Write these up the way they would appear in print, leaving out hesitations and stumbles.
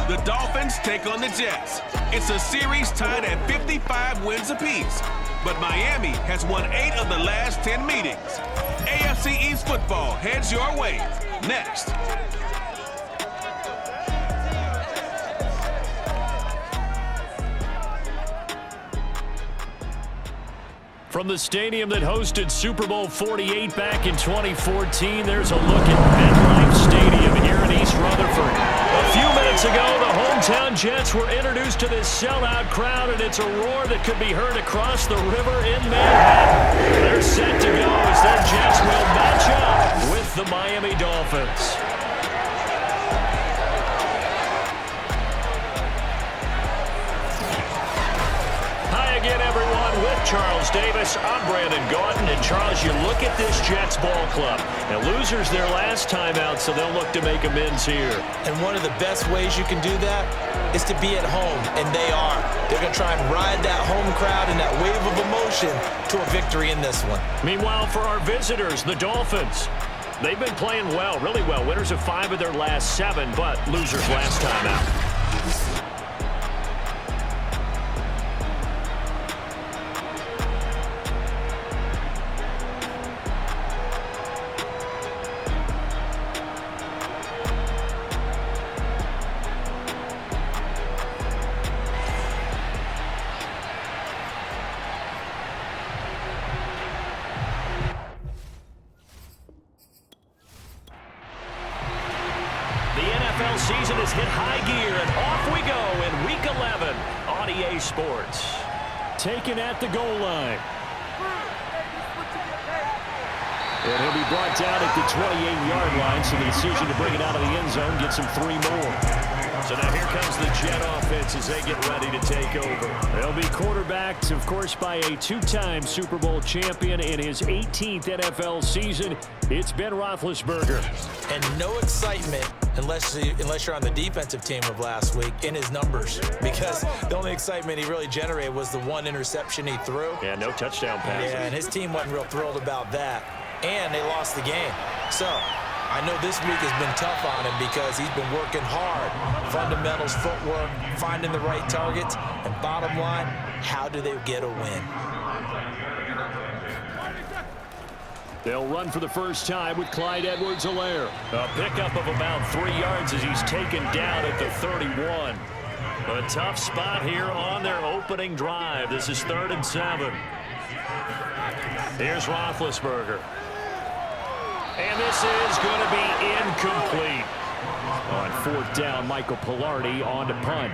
The Dolphins take on the Jets. It's a series tied at 55 wins apiece. But Miami has won 8 of the last 10 meetings. AFC East football heads your way. Next. From the stadium that hosted Super Bowl 48 back in 2014, there's a look at MetLife Stadium here in East Rutherford. A few minutes ago, the hometown Jets were introduced to this sellout crowd, and it's a roar that could be heard across the river in Manhattan. They're set to go as their Jets will match up with the Miami Dolphins. Again, everyone, with Charles Davis, I'm Brandon Gordon. And Charles, you look at this Jets ball club. Now, losers their last time out, so they'll look to make amends here. And one of the best ways you can do that is to be at home, and they are. They're going to try and ride that home crowd and that wave of emotion to a victory in this one. Meanwhile, for our visitors, the Dolphins, they've been playing well, really well. Winners of 5 of their last 7, but losers last time out. Season has hit high gear, and off we go in Week 11 on EA Sports. Taken at the goal line. And he'll be brought down at the 28-yard line, so the decision to bring it out of the end zone gets him 3 more. So now here comes the Jet offense as they get ready to take over. They'll be quarterbacked, of course, by a 2-time Super Bowl champion in his 18th NFL season. It's Ben Roethlisberger. And no excitement unless you're on the defensive team of last week in his numbers, because the only excitement he really generated was the 1 interception he threw. Yeah, no touchdown passes. Yeah, and his team wasn't real thrilled about that. And they lost the game. So I know this week has been tough on him because he's been working hard. Fundamentals, footwork, finding the right targets. And bottom line, how do they get a win? They'll run for the first time with Clyde Edwards-Helaire. A pickup of about 3 yards as he's taken down at the 31. A tough spot here on their opening drive. This is 3rd and 7. Here's Roethlisberger. And this is going to be incomplete. On 4th down, Michael Pilardi on to punt.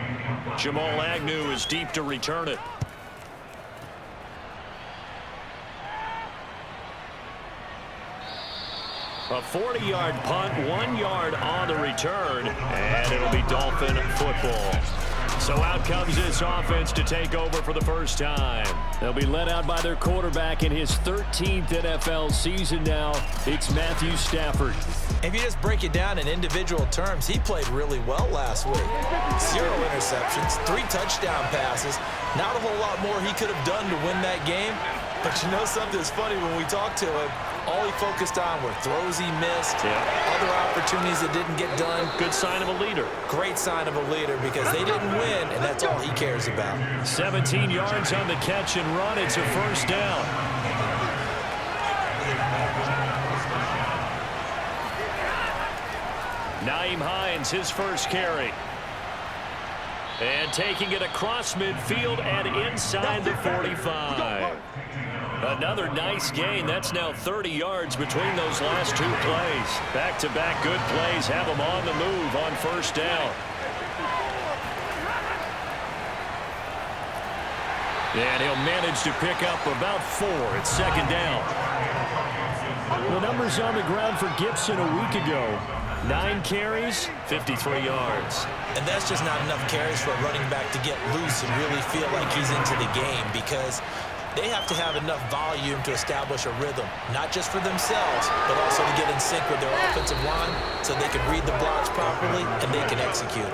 Jamal Agnew is deep to return it. A 40-yard punt, 1 yard on the return, and it'll be Dolphin football. So out comes this offense to take over for the first time. They'll be led out by their quarterback in his 13th NFL season now. It's Matthew Stafford. If you just break it down in individual terms, he played really well last week. 0 interceptions, 3 touchdown passes. Not a whole lot more he could have done to win that game. But you know something that's funny, when we talked to him, all he focused on were throws he missed, other opportunities that didn't get done. Good sign of a leader. Great sign of a leader, because they didn't win, and that's all he cares about. 17 yards on the catch and run. It's a first down. Nyheim Hines, his first carry. And taking it across midfield and inside the 45. Another nice gain. That's now 30 yards between those last 2 plays. Back-to-back good plays have them on the move on first down. And he'll manage to pick up about 4 at 2nd down. The numbers on the ground for Gibson a week ago. 9 carries, 53 yards. And that's just not enough carries for a running back to get loose and really feel like he's into the game, because they have to have enough volume to establish a rhythm, not just for themselves, but also to get in sync with their offensive line so they can read the blocks properly and they can execute.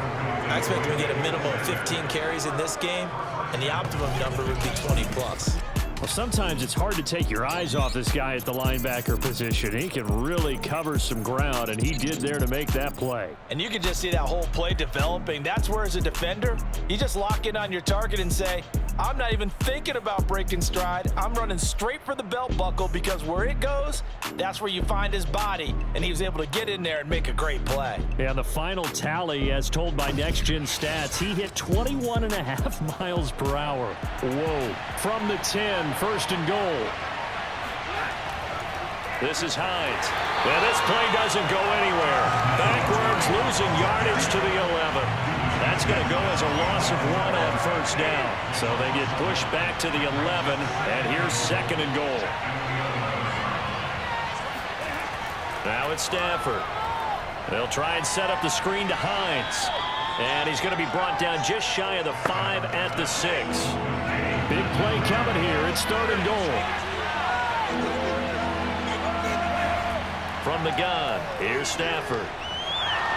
I expect them to get a minimum of 15 carries in this game, and the optimum number would be 20 plus. Well, sometimes it's hard to take your eyes off this guy at the linebacker position. He can really cover some ground, and he did there to make that play. And you can just see that whole play developing. That's where, as a defender, you just lock in on your target and say, I'm not even thinking about breaking stride. I'm running straight for the belt buckle, because where it goes, that's where you find his body. And he was able to get in there and make a great play. And the final tally, as told by Next Gen Stats, he hit 21.5 miles per hour. Whoa. From the 10, first and goal. This is Hines. And this play doesn't go anywhere. Backwards, losing yardage to the 11. That's going to go as a loss of 1 on first down. So they get pushed back to the 11, and here's second and goal. Now it's Stafford. They'll try and set up the screen to Hines. And he's going to be brought down just shy of the 5 at the 6. Big play coming here. It's third and goal. From the gun, here's Stafford.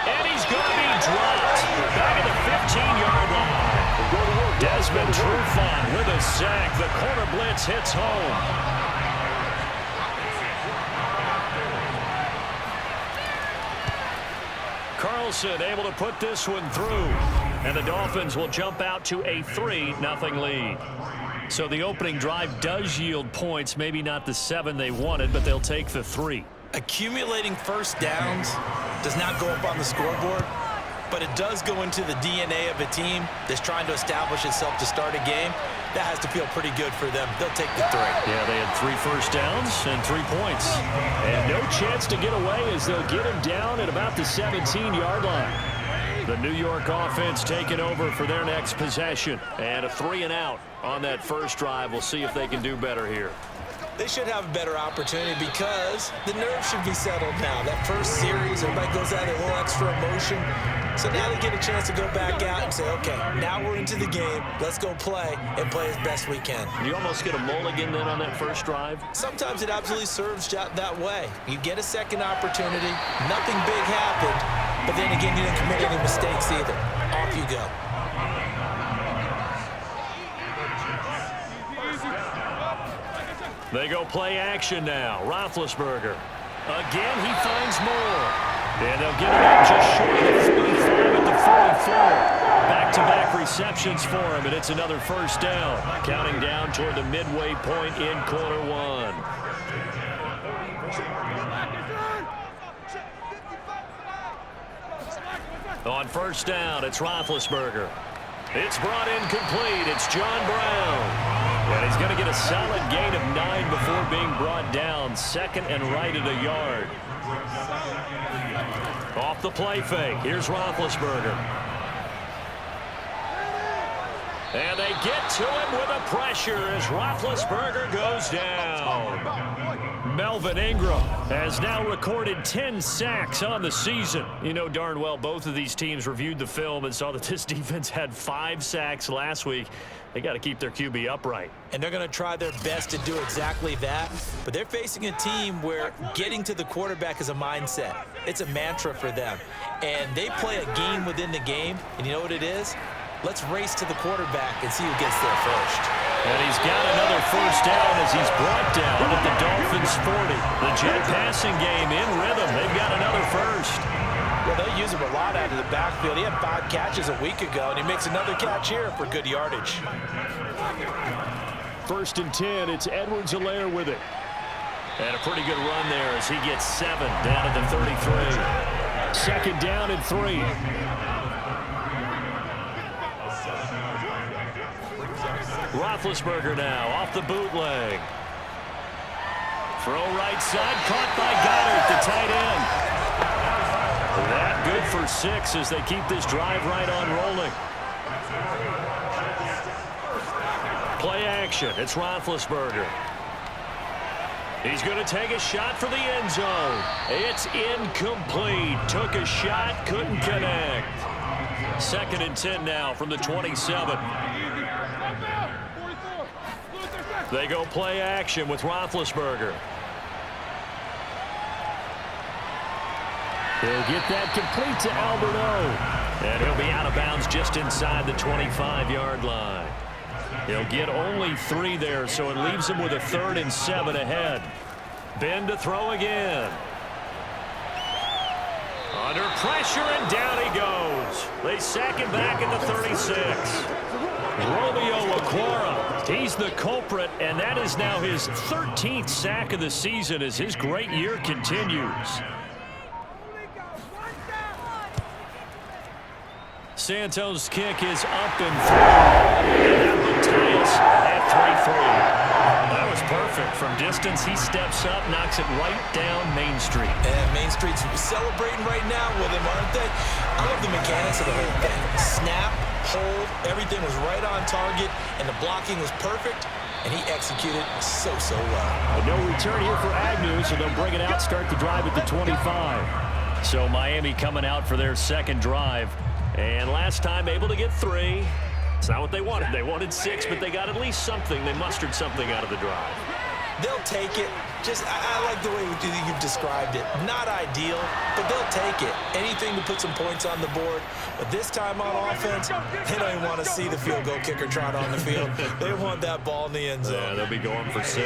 And he's going to be dropped back at the 15-yard line. Desmond Trufant with a sack. The corner blitz hits home. Carlson able to put this one through. And the Dolphins will jump out to a 3-0 lead. So the opening drive does yield points. Maybe not the 7 they wanted, but they'll take the 3. Accumulating first downs does not go up on the scoreboard, but it does go into the DNA of a team that's trying to establish itself to start a game. That has to feel pretty good for them. They'll take the 3. Yeah, they had 3 first downs and 3 points. And no chance to get away as they'll get him down at about the 17-yard line. The New York offense taking over for their next possession. And a 3-and-out on that first drive. We'll see if they can do better here. They should have a better opportunity because the nerves should be settled now. That first series, everybody goes out a little extra emotion. So now they get a chance to go back out and say, okay, now we're into the game. Let's go play and play as best we can. You almost get a mulligan then on that first drive? Sometimes it absolutely serves that way. You get a second opportunity. Nothing big happened. But then again, you didn't commit any mistakes either. Off you go. They go play action now. Roethlisberger. Again, he finds more. And they'll get it up just short of 45 at the 44. Back-to-back receptions for him, and it's another first down. Counting down toward the midway point in quarter 1. On first down, it's Roethlisberger. It's brought in complete. It's John Brown. And he's going to get a solid gain of 9 before being brought down. Second and right at a yard. Off the play fake. Here's Roethlisberger. And they get to him with a pressure as Roethlisberger goes down. Melvin Ingram has now recorded 10 sacks on the season. You know darn well both of these teams reviewed the film and saw that this defense had 5 sacks last week. They got to keep their QB upright. And they're going to try their best to do exactly that. But they're facing a team where getting to the quarterback is a mindset. It's a mantra for them. And they play a game within the game. And you know what it is? Let's race to the quarterback and see who gets there first. And he's got another first down as he's brought down at the Dolphins 40. The jet passing game in rhythm. They've got another first. Well, they'll use him a lot out of the backfield. He had 5 catches a week ago, and he makes another catch here for good yardage. First and 10, it's Edwards-Helaire with it. And a pretty good run there as he gets 7 down at the 33. Second down and 3. Roethlisberger now off the bootleg. Throw right side, caught by Goddard, the tight end. That good for 6 as they keep this drive right on rolling. Play action. It's Roethlisberger. He's going to take a shot for the end zone. It's incomplete. Took a shot, couldn't connect. Second and 10 now from the 27. They go play action with Roethlisberger. He'll get that complete to Alberto. And he'll be out of bounds just inside the 25-yard line. He'll get only 3 there, so it leaves him with a 3rd and 7 ahead. Ben to throw again. Under pressure, and down he goes. They sack him back at the 36. Romeo Okwara, he's the culprit, and that is now his 13th sack of the season as his great year continues. Santos' kick is up and through. That will tie us at 3-3. That was perfect. From distance, he steps up, knocks it right down Main Street. And Main Street's celebrating right now with him, aren't they? I love the mechanics of the whole thing. Snap, hold, everything was right on target, and the blocking was perfect, and he executed so well. No return here for Agnew, so they'll bring it out, start the drive at the 25. So Miami coming out for their second drive. And last time able to get 3. It's not what they wanted. They wanted 6, but they got at least something. They mustered something out of the drive. They'll take it. I like the way you've described it. Not ideal, but they'll take it. Anything to put some points on the board. But this time on offense, they don't even want to see the field goal kicker trot on the field. They want that ball in the end zone. Yeah, they'll be going for 6.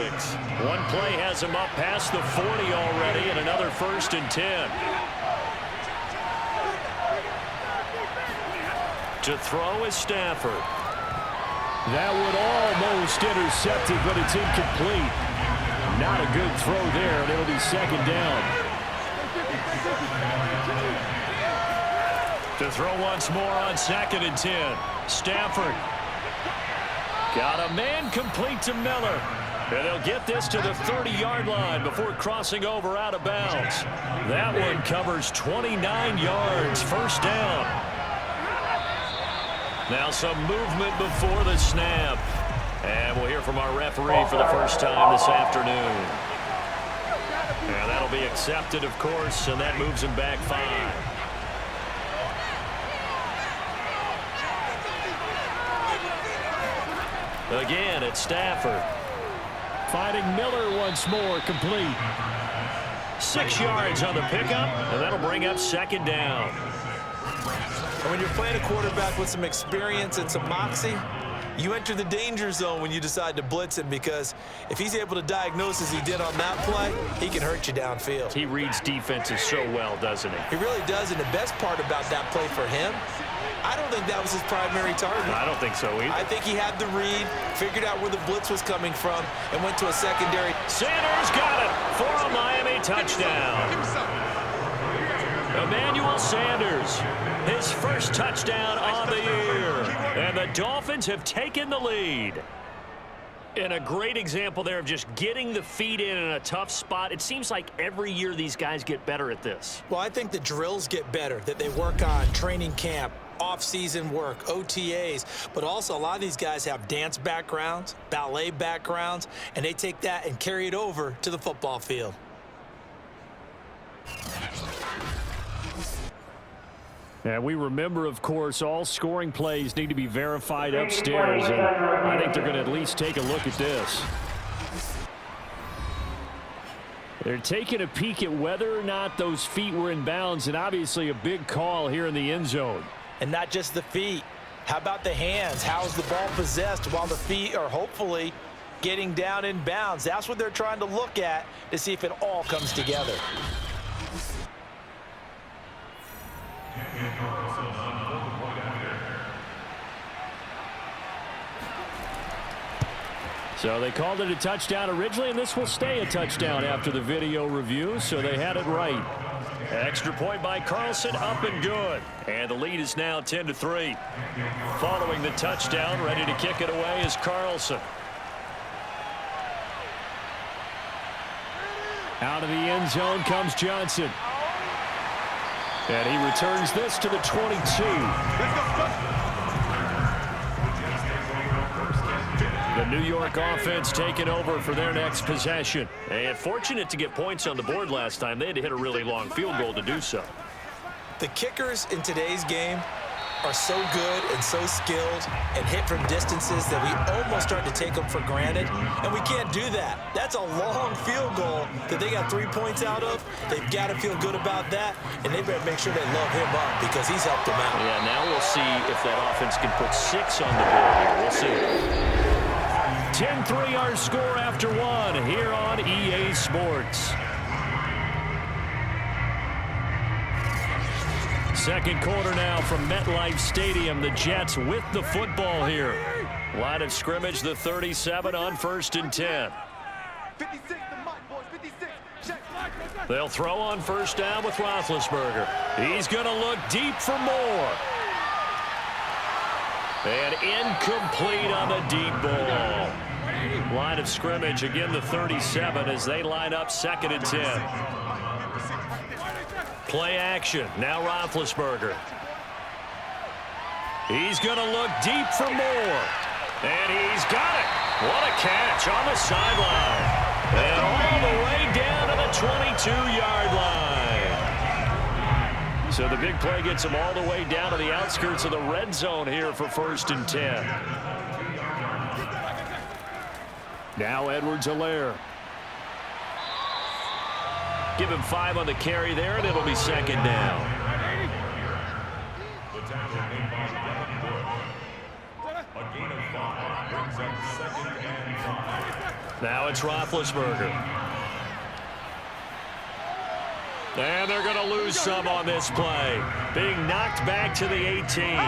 One play has them up past the 40 already, and another 1st and 10. To throw is Stafford. That would almost intercept it, but it's incomplete. Not a good throw there, and it'll be 2nd down. To throw once more on 2nd and 10. Stafford. Got a man complete to Miller. And they'll get this to the 30-yard line before crossing over out of bounds. That one covers 29 yards. 1st down. Now some movement before the snap. And we'll hear from our referee for the first time this afternoon. And that'll be accepted, of course, and that moves him back 5. Again, it's Stafford. Fighting Miller once more, complete. 6 yards on the pickup, and that'll bring up 2nd down. And when you're playing a quarterback with some experience and some moxie, you enter the danger zone when you decide to blitz him, because if he's able to diagnose as he did on that play, he can hurt you downfield. He reads defenses so well, doesn't he? He really does, and the best part about that play for him, I don't think that was his primary target. I don't think so either. I think he had the read, figured out where the blitz was coming from, and went to a secondary. Sanders got it for a Miami touchdown. Emmanuel Sanders, his first touchdown on the year. And the Dolphins have taken the lead. And a great example there of just getting the feet in a tough spot. It seems like every year these guys get better at this. Well, I think the drills get better that they work on, training camp, off-season work, OTAs, but also a lot of these guys have dance backgrounds, ballet backgrounds, and they take that and carry it over to the football field. And we remember, of course, all scoring plays need to be verified upstairs, and I think they're going to at least take a look at this. They're taking a peek at whether or not those feet were in bounds, and obviously a big call here in the end zone. And not just the feet. How about the hands? How's the ball possessed while the feet are hopefully getting down in bounds? That's what they're trying to look at to see if it all comes together. So they called it a touchdown originally, and this will stay a touchdown after the video review, so they had it right. Extra point by Carlson, up and good. And the lead is now 10-3. Following the touchdown, ready to kick it away is Carlson. Out of the end zone comes Johnson. And he returns this to the 22. The New York offense taking over for their next possession. And fortunate to get points on the board last time. They had to hit a really long field goal to do so. The kickers in today's game are so good and so skilled and hit from distances that we almost start to take them for granted, and we can't do that. That's a long field goal that they got 3 points out of. They've got to feel good about that, and they better make sure they love him up because he's helped them out. Yeah, now we'll see if that offense can put 6 on the board here. We'll see. 10-3 our score after 1 here on EA Sports. Second quarter now from MetLife Stadium. The Jets with the football here. Line of scrimmage, the 37 on 1st and 10. They'll throw on 1st down with Roethlisberger. He's going to look deep for more. And incomplete on the deep ball. Line of scrimmage, again the 37 as they line up 2nd and 10. Play action. Now Roethlisberger. He's going to look deep for more. And he's got it. What a catch on the sideline. And all the way down to the 22-yard line. So the big play gets him all the way down to the outskirts of the red zone here for 1st and 10. Now Edwards-Helaire. Give him 5 on the carry there, and it'll be 2nd down. Now it's Roethlisberger. And they're going to lose some on this play. Being knocked back to the 18.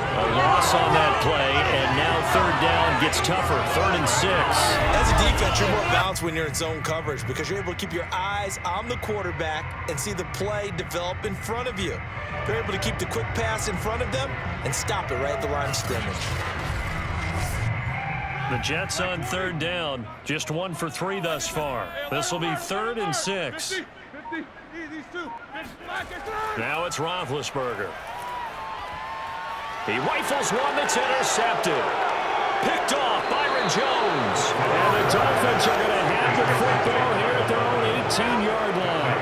A loss on that play, and now 3rd down gets tougher. 3rd and 6. As a defense, you're more balanced when you're in zone coverage because you're able to keep your eyes on the quarterback and see the play develop in front of you. You're able to keep the quick pass in front of them and stop it right at the line of scrimmage. The Jets on 3rd down, just 1 for 3 thus far. This will be 3rd and 6. Now it's Roethlisberger. He rifles one that's intercepted. Picked off Byron Jones. And the Dolphins are going to have the football here at their own 18-yard line.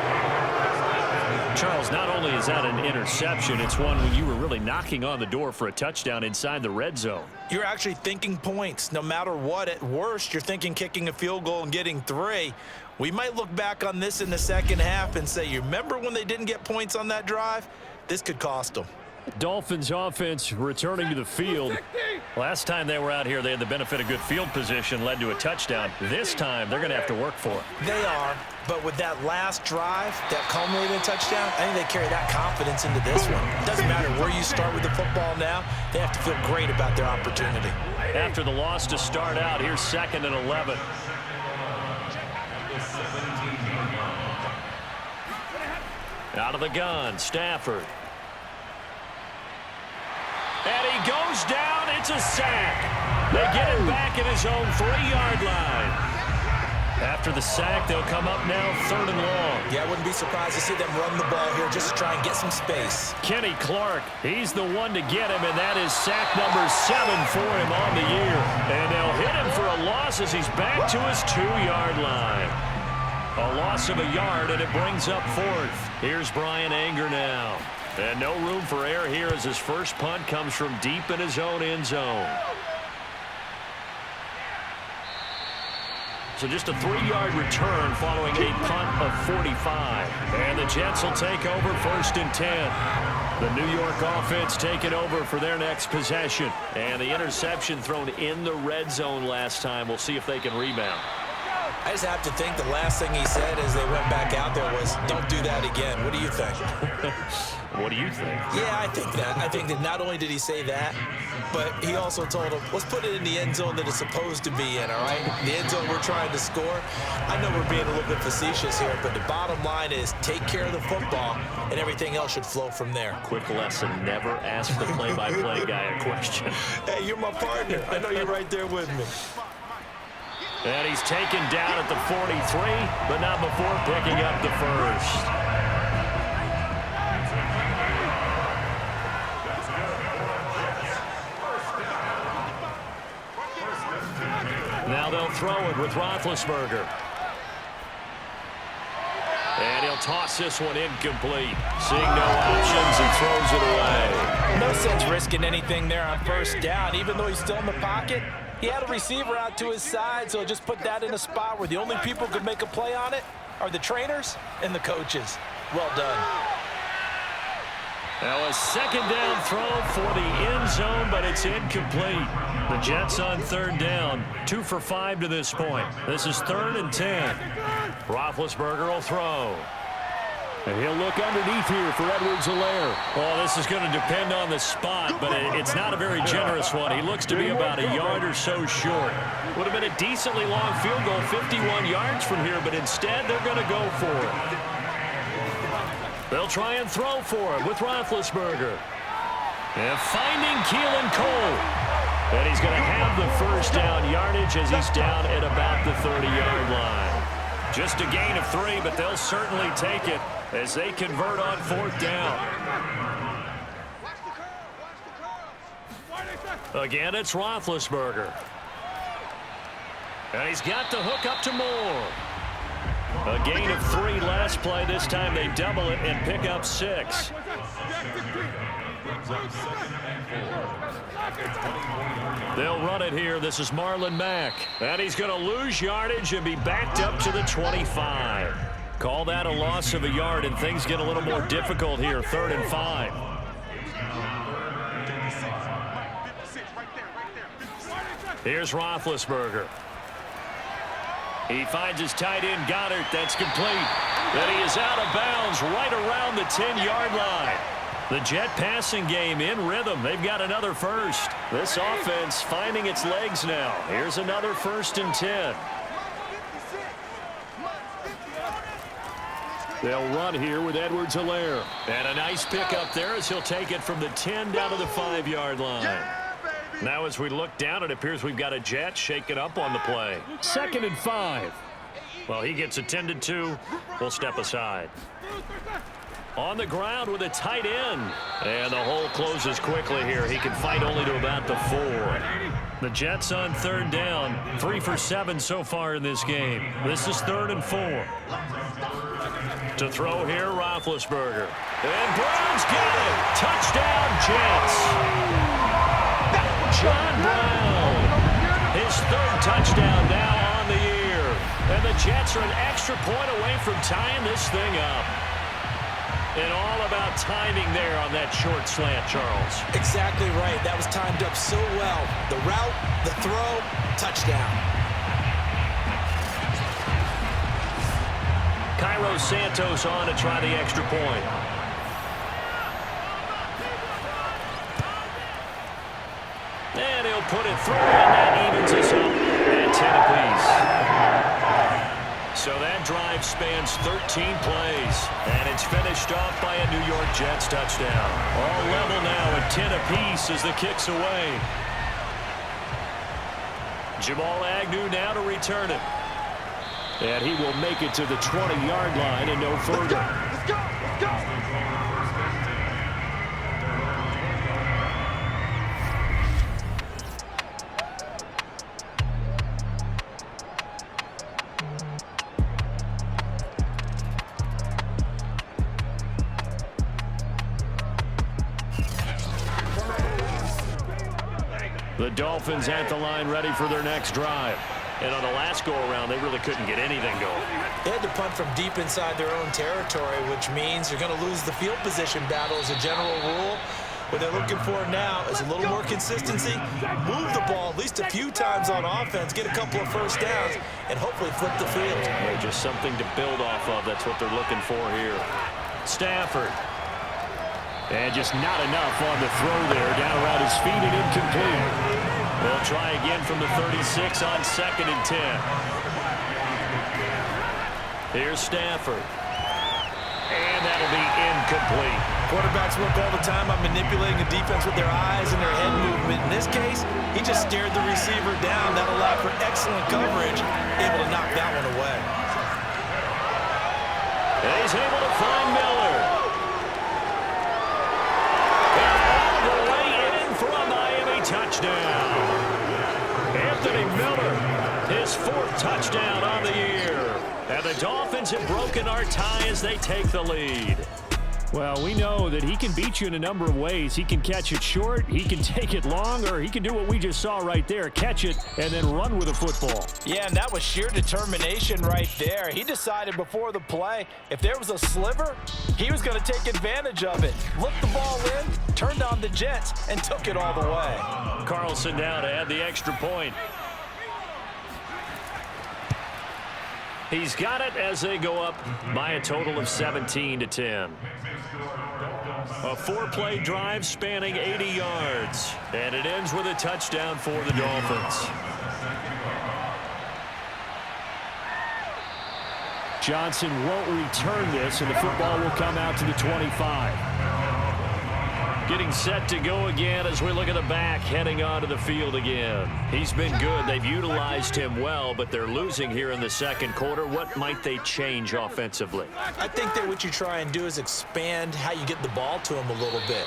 Charles, not only is that an interception, it's one when you were really knocking on the door for a touchdown inside the red zone. You're actually thinking points. No matter what, at worst, you're thinking kicking a field goal and getting 3. We might look back on this in the second half and say, you remember when they didn't get points on that drive? This could cost them. Dolphins offense returning to the field. Last time they were out here, they had the benefit of good field position, led to a touchdown. This time, they're going to have to work for it. They are, but with that last drive, that culminated touchdown, I think they carry that confidence into this one. It doesn't matter where you start with the football now, they have to feel great about their opportunity. After the loss to start out, here's 2nd and 11. Out of the gun, Stafford. And he goes down. It's a sack. They get him back at his own 3-yard line. After the sack, they'll come up now 3rd and long. Yeah, I wouldn't be surprised to see them run the ball here just to try and get some space. Kenny Clark, he's the one to get him, and that is sack number 7 for him on the year. And they'll hit him for a loss as he's back to his 2-yard line. A loss of a yard, and it brings up 4th. Here's Brian Anger now. And no room for error here as his first punt comes from deep in his own end zone. So just a 3-yard return following a punt of 45. And the Jets will take over 1st and 10. The New York offense taking over for their next possession. And the interception thrown in the red zone last time. We'll see if they can rebound. I just have to think the last thing he said as they went back out there was, don't do that again. What do you think? What do you think? Yeah, I think that. I think that not only did he say that, but he also told him, let's put it in the end zone that it's supposed to be in, all right? The end zone we're trying to score. I know we're being a little bit facetious here, but the bottom line is take care of the football, and everything else should flow from there. Quick lesson, never ask the play-by-play guy a question. Hey, you're my partner. I know you're right there with me. And he's taken down at the 43, but not before picking up the first. Now they'll throw it with Roethlisberger. And he'll toss this one incomplete. Seeing no options, he throws it away. No sense risking anything there on first down. Even though he's still in the pocket, he had a receiver out to his side, so just put that in a spot where the only people who could make a play on it are the trainers and the coaches. Well done. Now a second down throw for the end zone, but it's incomplete. The Jets on third down, 2 for 5 to this point. This is 3rd and 10. Roethlisberger will throw. And he'll look underneath here for Edwards-Helaire. Well, this is going to depend on the spot, but it's not a very generous one. He looks to be about a yard or so short. Would have been a decently long field goal, 51 yards from here, but instead they're going to go for it. They'll try and throw for it with Roethlisberger. And finding Keelan Cole. And he's going to have the first down yardage as he's down at about the 30-yard line. Just a gain of 3, but they'll certainly take it as they convert on 4th down. Again, it's Roethlisberger. And he's got the hook up to Moore. A gain of 3 last play. This time they double it and pick up 6. They'll run it here. This is Marlon Mack. And he's going to lose yardage and be backed up to the 25. Call that a loss of a yard, and things get a little more difficult here. 3rd and 5. Here's Roethlisberger. He finds his tight end, Goddard. That's complete. Then he is out of bounds right around the 10-yard line. The Jet passing game in rhythm. They've got another first. This offense finding its legs now. Here's another 1st and 10. They'll run here with Edwards-Helaire. And a nice pickup there as he'll take it from the 10 down to the 5-yard line. Now as we look down, it appears we've got a Jet shaking up on the play. 2nd and 5. Well, he gets attended to. We'll step aside. On the ground with a tight end. And the hole closes quickly here. He can fight only to about the 4. The Jets on 3rd down. 3 for 7 so far in this game. This is 3rd and 4. To throw here, Roethlisberger. And Brown's got it. Touchdown, Jets. John Brown, his 3rd touchdown now on the year. And the Jets are an extra point away from tying this thing up. And all about timing there on that short slant, Charles. Exactly right. That was timed up so well. The route, the throw, touchdown. Cairo Santos on to try the extra point. And he'll put it through, and that evens us up at 10 apiece. So that drive spans 13 plays, and it's finished off by a New York Jets touchdown. All level now at 10 apiece as the kick's away. Jamal Agnew now to return it. And he will make it to the 20-yard line and no further. Let's go! Let's go! The Dolphins at the line ready for their next drive. And on the last go-around, they really couldn't get anything going. They had to punt from deep inside their own territory, which means you're going to lose the field position battle as a general rule. What they're looking for now is a little more consistency, move the ball at least a few times on offense, get a couple of first downs, and hopefully flip the field. Yeah, just something to build off of. That's what they're looking for here. Stafford. And just not enough on the throw there. Down around his feet and incomplete. They'll try again from the 36 on 2nd and 10. Here's Stafford. And that'll be incomplete. Quarterbacks work all the time on manipulating the defense with their eyes and their head movement. In this case, he just stared the receiver down. That allowed for excellent coverage, able to knock that one away. And he's able to find Miller. Touchdown. Anthony Miller, his 4th touchdown on the year. And the Dolphins have broken our tie as they take the lead. Well, we know that he can beat you in a number of ways. He can catch it short, he can take it long, or he can do what we just saw right there, catch it and then run with the football. Yeah, and that was sheer determination right there. He decided before the play, if there was a sliver, he was going to take advantage of it. Looked the ball in, turned on the Jets, and took it all the way. Carlson down to add the extra point. He's got it as they go up by a total of 17-10. A 4-play drive spanning 80 yards. And it ends with a touchdown for the Dolphins. Johnson won't return this, and the football will come out to the 25. Getting set to go again as we look at the back heading onto the field again. He's been good. They've utilized him well, but they're losing here in the second quarter. What might they change offensively? I think that what you try and do is expand how you get the ball to him a little bit.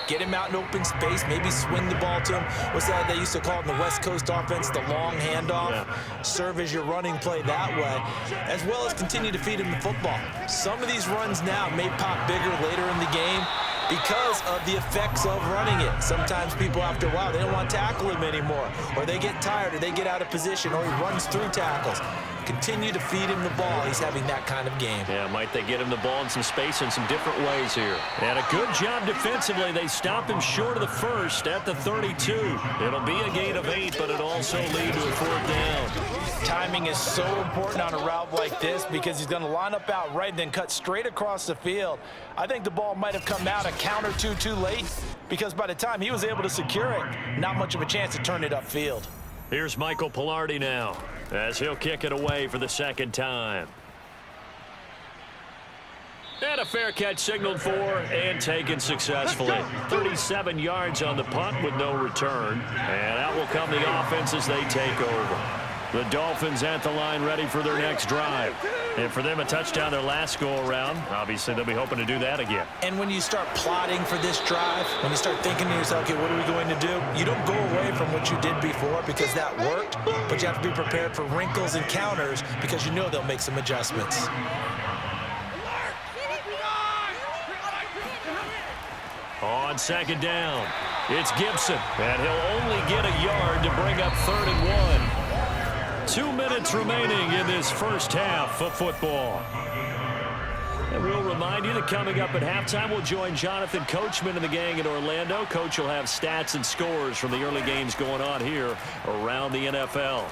Get him out in open space, maybe swing the ball to him. What's that they used to call it in the West Coast offense, the long handoff? Yeah. Serve as your running play that way, as well as continue to feed him the football. Some of these runs now may pop bigger later in the game because of the effects of running it. Sometimes people, after a while, they don't want to tackle him anymore, or they get tired, or they get out of position, or he runs through tackles. Continue to feed him the ball. He's having that kind of game. Yeah, might they get him the ball in some space in some different ways here. And a good job defensively. They stop him short of the first at the 32. It'll be a gain of 8, but it'll also lead to a 4th down. Timing is so important on a route like this because he's going to line up out right and then cut straight across the field. I think the ball might have come out a count or two too late because by the time he was able to secure it, not much of a chance to turn it upfield. Here's Michael Pilardi now as he'll kick it away for the second time. And a fair catch signaled for and taken successfully. 37 yards on the punt with no return. And out will come the offense as they take over. The Dolphins at the line ready for their next drive. And for them, a touchdown their last go-around. Obviously, they'll be hoping to do that again. And when you start plotting for this drive, when you start thinking to yourself, okay, what are we going to do? You don't go away from what you did before because that worked, but you have to be prepared for wrinkles and counters because you know they'll make some adjustments. On second down, it's Gibson, and he'll only get a yard to bring up 3rd and 1. 2 minutes remaining in this first half of football. And we'll remind you that coming up at halftime, we'll join Jonathan Coachman and the gang in Orlando. Coach will have stats and scores from the early games going on here around the NFL.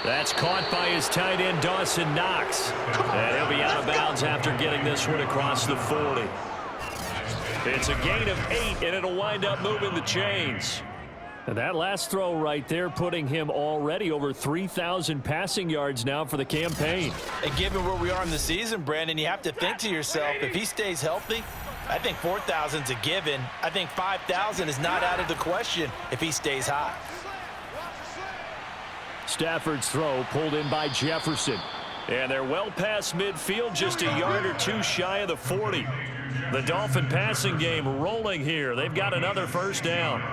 That's caught by his tight end, Dawson Knox. And he'll be out of bounds after getting this one across the 40. It's a gain of 8, and it'll wind up moving the chains. And that last throw right there putting him already over 3,000 passing yards now for the campaign. And given where we are in the season, Brandon, you have to think to yourself, if he stays healthy, I think 4,000's a given. I think 5,000 is not out of the question if he stays hot. Stafford's throw pulled in by Jefferson. And they're well past midfield, just a yard or two shy of the 40. The Dolphin passing game rolling here. They've got another first down.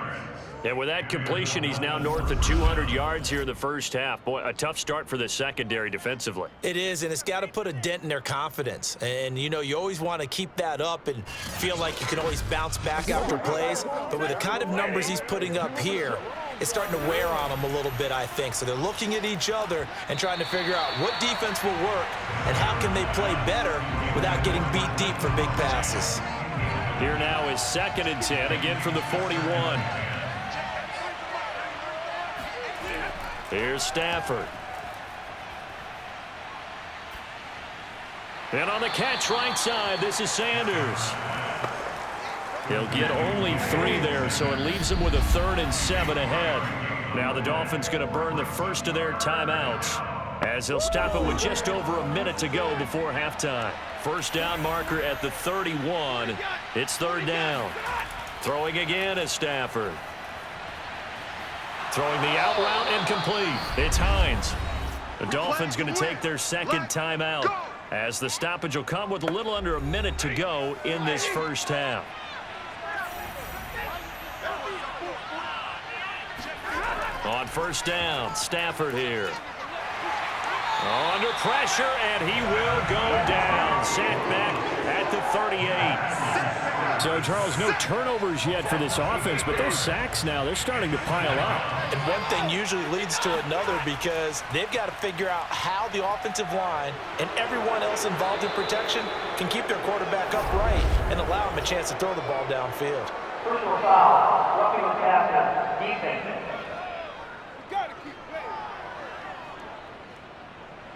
And with that completion, he's now north of 200 yards here in the first half. Boy, a tough start for the secondary defensively. It is, and it's got to put a dent in their confidence. And, you know, you always want to keep that up and feel like you can always bounce back after plays. But with the kind of numbers he's putting up here, it's starting to wear on them a little bit, I think. So they're looking at each other and trying to figure out what defense will work and how can they play better without getting beat deep for big passes. Here now is 2nd and 10, again from the 41. Here's Stafford. And on the catch right side, this is Sanders. He'll get only 3 there, so it leaves him with a 3rd and 7 ahead. Now the Dolphins going to burn the first of their timeouts as they'll stop it with just over a minute to go before halftime. First down marker at the 31. It's 3rd down. Throwing again is Stafford. Throwing the out route incomplete. It's Hines. The Dolphins going to take their second timeout as the stoppage will come with a little under a minute to go in this first half. On first down, Stafford here. Under pressure, and he will go down. Sacked back at the 38. So, Charles, no turnovers yet for this offense, but those sacks now, they're starting to pile up. And one thing usually leads to another because they've got to figure out how the offensive line and everyone else involved in protection can keep their quarterback upright and allow him a chance to throw the ball downfield. Personal foul, roughing the passer, defense.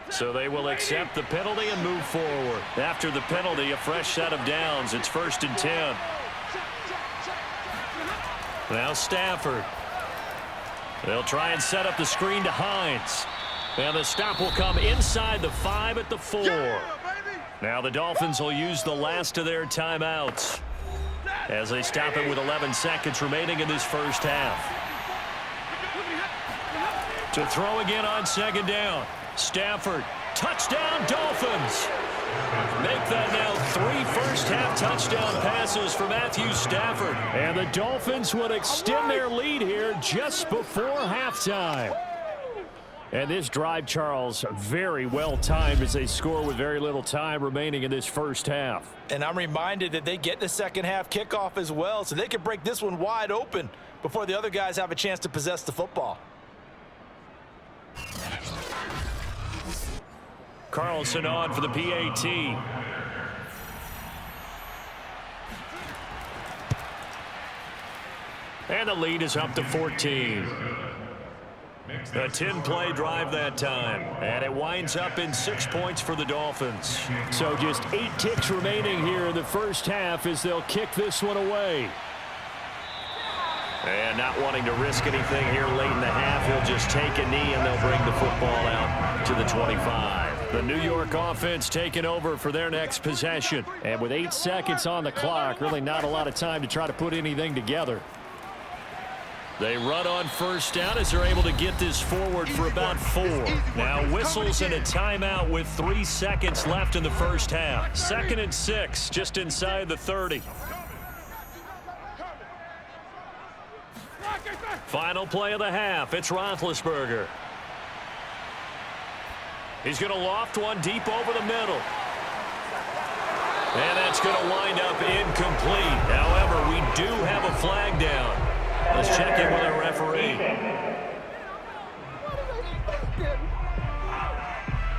So they will accept the penalty and move forward. After the penalty, a fresh set of downs. It's 1st and 10. Now Stafford. They'll try and set up the screen to Hines. And the stop will come inside the 5 at the 4. Now the Dolphins will use the last of their timeouts as they stop it with 11 seconds remaining in this first half. To throw again on 2nd down. Stafford, touchdown Dolphins. Make that now 3 first-half touchdown passes for Matthew Stafford. And the Dolphins would extend their lead here just before halftime. And this drive, Charles, very well timed as they score with very little time remaining in this first half. And I'm reminded that they get the second-half kickoff as well, so they can break this one wide open before the other guys have a chance to possess the football. Carlson on for the PAT. And the lead is up to 14. A 10-play drive that time. And it winds up in 6 points for the Dolphins. So just 8 ticks remaining here in the first half as they'll kick this one away. And not wanting to risk anything here late in the half, he'll just take a knee and they'll bring the football out to the 25. The New York offense taking over for their next possession. And with 8 seconds on the clock, really not a lot of time to try to put anything together. They run on 1st down as they're able to get this forward for about 4. Now whistles and a timeout with 3 seconds left in the first half. 2nd and 6, just inside the 30. Final play of the half. It's Roethlisberger. He's going to loft one deep over the middle. And that's going to wind up incomplete. However, we do have a flag down. Let's check in with our referee.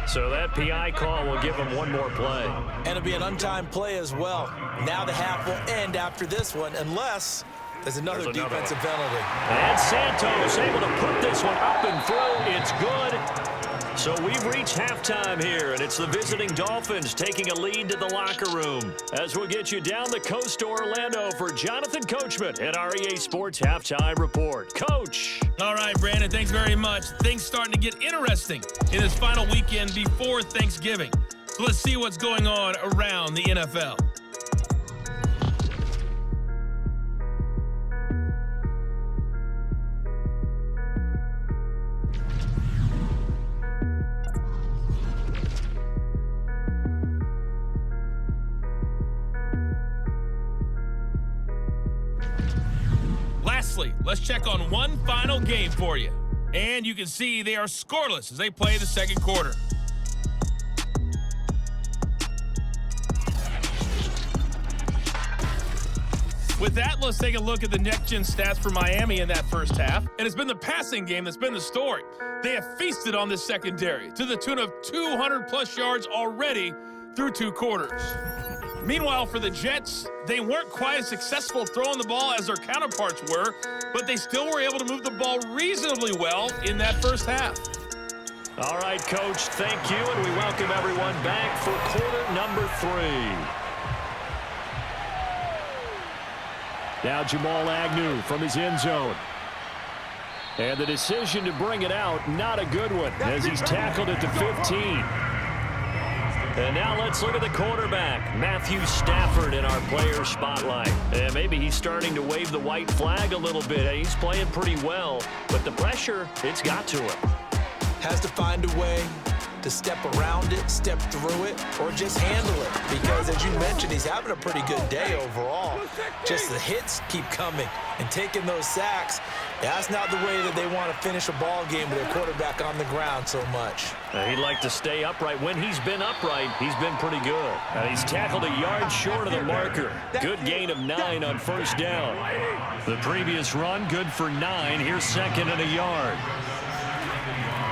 So that PI call will give him one more play. And it'll be an untimed play as well. Now the half will end after this one unless there's another defensive penalty. And Santos able to put this one up and through. It's good. So we've reached halftime here, and it's the visiting Dolphins taking a lead to the locker room. As we'll get you down the coast to Orlando for Jonathan Coachman at our EA Sports Halftime Report. Coach. All right, Brandon, thanks very much. Things starting to get interesting in this final weekend before Thanksgiving. So let's see what's going on around the NFL. Lastly, let's check on one final game for you. And you can see they are scoreless as they play the second quarter. With that, let's take a look at the next-gen stats for Miami in that first half. And it's been the passing game that's been the story. They have feasted on this secondary to the tune of 200-plus yards already through 2 quarters. Meanwhile, for the Jets, they weren't quite as successful throwing the ball as their counterparts were, but they still were able to move the ball reasonably well in that first half. All right, Coach, thank you, and we welcome everyone back for quarter number 3. Now Jamal Agnew from his end zone. And the decision to bring it out, not a good one, as he's tackled at the 15. And now let's look at the quarterback, Matthew Stafford, in our player spotlight. And maybe he's starting to wave the white flag a little bit. He's playing pretty well, but the pressure, it's got to him. Has to find a way to step around it, step through it, or just handle it. Because as you mentioned, he's having a pretty good day overall. Just the hits keep coming and taking those sacks. That's not the way that they want to finish a ball game with their quarterback on the ground so much. He'd like to stay upright. When he's been upright, he's been pretty good. He's tackled a yard short of the marker. Good gain of 9 on first down. The previous run, good for 9. Here's second and a yard.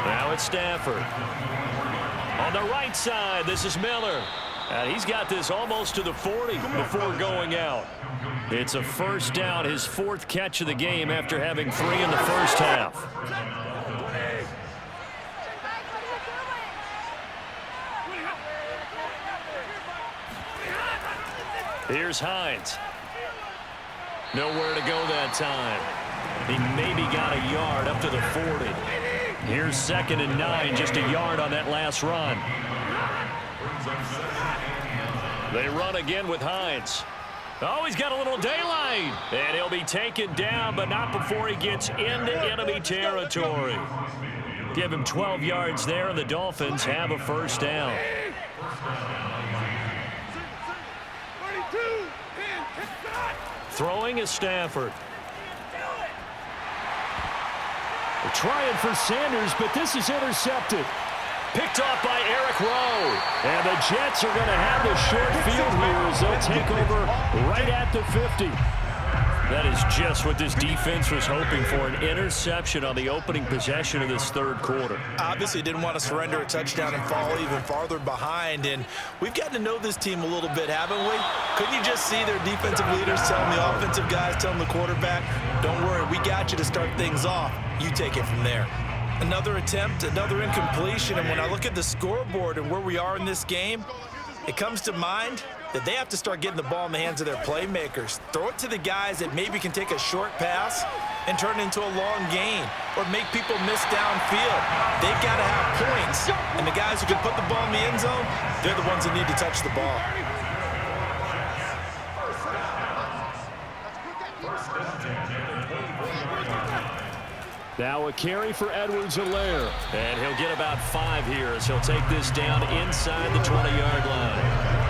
Now it's Stafford. On the right side, this is Miller. And he's got this almost to the 40 before going out. It's a first down, his 4th catch of the game after having 3 in the first half. Here's Hines. Nowhere to go that time. He maybe got a yard up to the 40. Here's second and 9, just a yard on that last run. They run again with Hines. Oh, he's got a little daylight. And he'll be taken down, but not before he gets into enemy territory. Give him 12 yards there, and the Dolphins have a first down. Throwing is Stafford. They're trying for Sanders, but this is intercepted. Picked off by Eric Rowe. And the Jets are going to have the short field here as they'll take over right at the 50. That is just what this defense was hoping for, an interception on the opening possession of this third quarter. Obviously didn't want to surrender a touchdown and fall even farther behind, and we've gotten to know this team a little bit, haven't we? Couldn't you just see their defensive leaders telling the offensive guys, telling the quarterback, don't worry, we got you to start things off. You take it from there. Another attempt, another incompletion, and when I look at the scoreboard and where we are in this game, it comes to mind that they have to start getting the ball in the hands of their playmakers. Throw it to the guys that maybe can take a short pass and turn it into a long gain or make people miss downfield. They've got to have points, and the guys who can put the ball in the end zone, they're the ones that need to touch the ball. Now a carry for Edwards-Helaire. And he'll get about 5 here as he'll take this down inside the 20-yard line.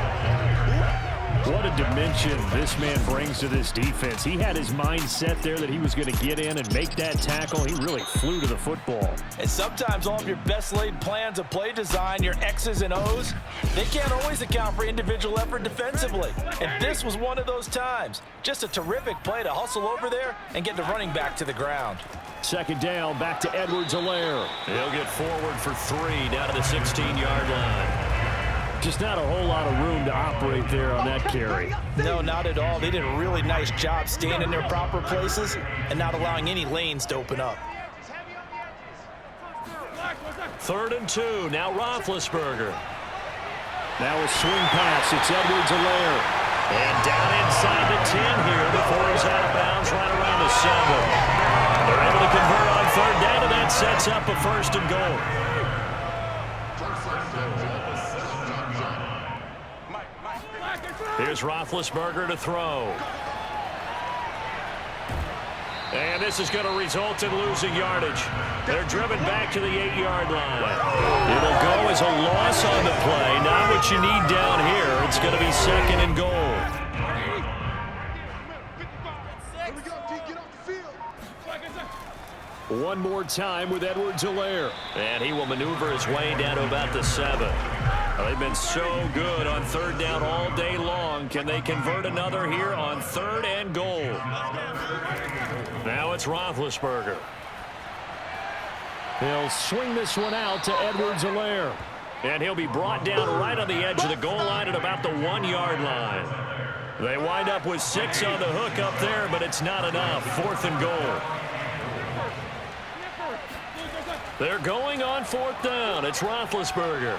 What a dimension this man brings to this defense. He had his mind set there that he was going to get in and make that tackle. He really flew to the football. And sometimes all of your best laid plans of play design, your X's and O's, they can't always account for individual effort defensively. And this was one of those times. Just a terrific play to hustle over there and get the running back to the ground. Second down, back to Edwards-Helaire. He'll get forward for 3 down to the 16-yard line. Just not a whole lot of room to operate there on that carry. No, not at all. They did a really nice job staying in their proper places and not allowing any lanes to open up. 3rd and 2, now Roethlisberger. Now a swing pass, it's Edwards-Helaire. And down inside the 10 here before he's out of bounds right around the 7. They're able to convert on 3rd down, and that sets up a 1st and goal. Here's Roethlisberger to throw. And this is going to result in losing yardage. They're driven back to the 8-yard line. It'll go as a loss on the play. Not what you need down here. It's going to be 2nd and goal. One more time with Edwards-Helaire. And he will maneuver his way down to about the 7. They've been so good on 3rd down all day long. Can they convert another here on 3rd and goal? Now it's Roethlisberger. He'll swing this one out to Edwards-Helaire. And he'll be brought down right on the edge of the goal line at about the 1-yard line. They wind up with 6 on the hook up there, but it's not enough. 4th and goal. They're going on 4th down. It's Roethlisberger.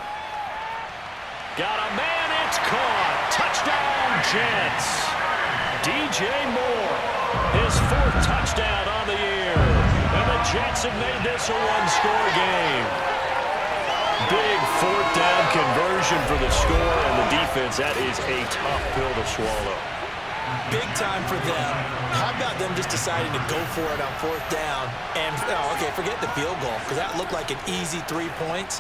Got a man, it's caught. Touchdown, Jets. DJ Moore, his 4th touchdown on the year. And the Jets have made this a 1-score game. Big 4th down conversion for the score, and the defense, that is a tough pill to swallow. Big time for them. How about them just deciding to go for it on 4th down? And, okay, forget the field goal, because that looked like an easy 3 points.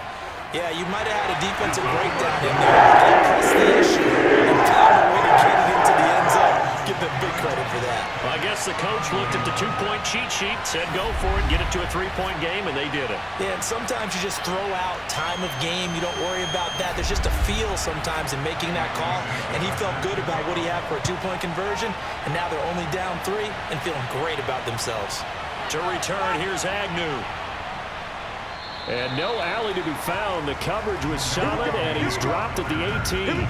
Yeah, you might have had a defensive breakdown in there, but they pressed the issue and found a way to get it into the end zone. Give them big credit for that. Well, I guess the coach looked at the two-point cheat sheet, said go for it, get it to a three-point game, and they did it. Yeah, and sometimes you just throw out time of game. You don't worry about that. There's just a feel sometimes in making that call, and he felt good about what he had for a two-point conversion, and now they're only down 3 and feeling great about themselves. To return, here's Agnew. And no alley to be found. The coverage was solid, and he's dropped at the 18.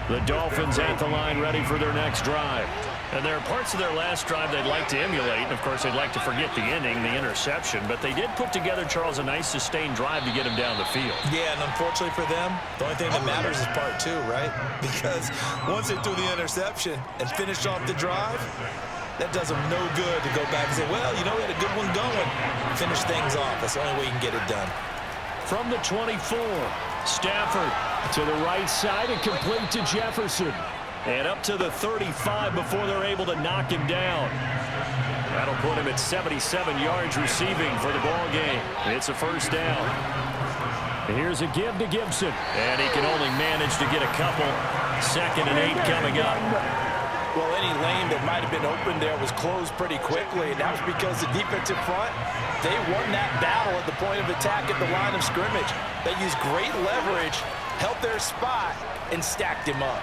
The Dolphins at the line ready for their next drive. And there are parts of their last drive they'd like to emulate. And, of course, they'd like to forget the ending, the interception. But they did put together, Charles, a nice sustained drive to get him down the field. Yeah, and unfortunately for them, the only thing that matters is part 2, right? Because once they threw the interception and finished off the drive, that does them no good to go back and say, well, you know, we had a good one going. Finish things off. That's the only way you can get it done. From the 24, Stafford to the right side and complete to Jefferson. And up to the 35 before they're able to knock him down. That'll put him at 77 yards receiving for the ball game. It's a first down. Here's a give to Gibson. And he can only manage to get a couple. 2nd and 8 coming up. Well, any lane that might have been open there was closed pretty quickly, and that was because the defensive front, they won that battle at the point of attack at the line of scrimmage. They used great leverage, held their spot, and stacked him up.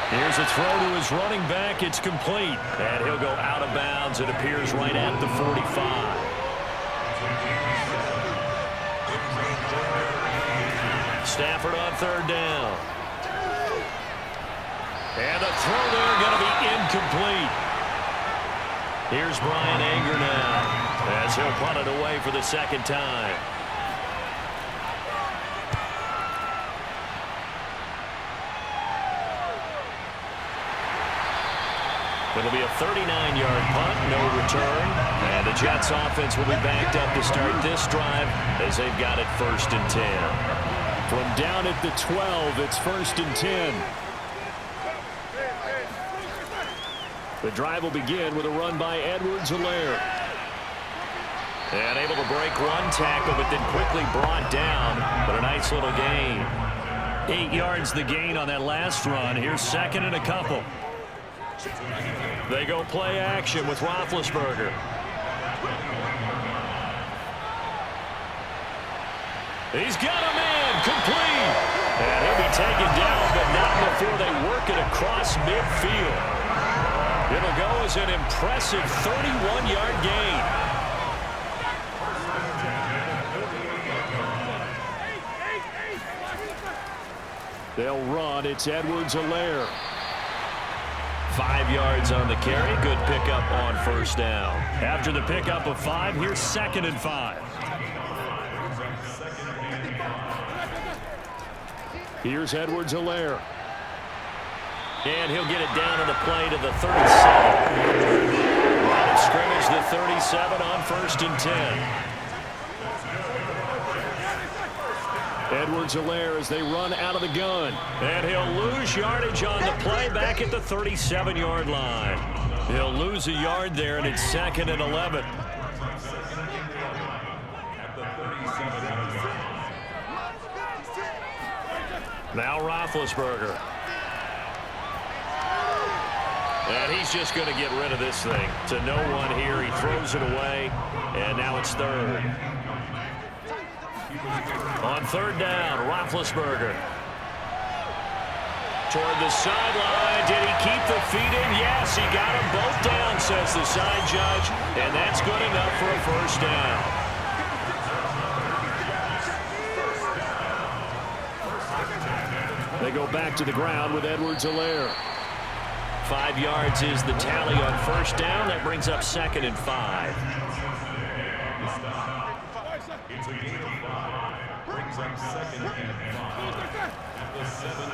Here's a throw to his running back. It's complete, and he'll go out of bounds. It appears right at the 45. Stafford on 3rd down. And the throw there going to be incomplete. Here's Brian Anger now as he'll punt it away for the 2nd time. It'll be a 39-yard punt, no return. And the Jets offense will be backed up to start this drive as they've got it 1st and 10. From down at the 12, it's 1st and 10. The drive will begin with a run by Edwards-Helaire. And able to break one tackle, but then quickly brought down. But a nice little gain. 8 yards the gain on that last run. Here's 2nd and a couple. They go play action with Roethlisberger. He's got a man complete. And he'll be taken down, but not before they work it across midfield. It'll go as an impressive 31-yard gain. They'll run. It's Edwards-Helaire. 5 yards on the carry. Good pickup on 1st down. After the pickup of 5, here's 2nd and 5. Here's Edwards-Helaire. And he'll get it down on the play to the 37. Line of scrimmage, the 37 on 1st and 10. Edwards-Helaire as they run out of the gun. And he'll lose yardage on the play back at the 37-yard line. He'll lose a yard there, and it's 2nd and 11. Now Roethlisberger. And he's just going to get rid of this thing. To no one here. He throws it away. And now it's 3rd. On 3rd down, Roethlisberger. Toward the sideline. Did he keep the feet in? Yes, he got them both down, says the side judge. And that's good enough for a 1st down. They go back to the ground with Edwards-Helaire. 5 yards is the tally on 1st down. That brings up 2nd and 5.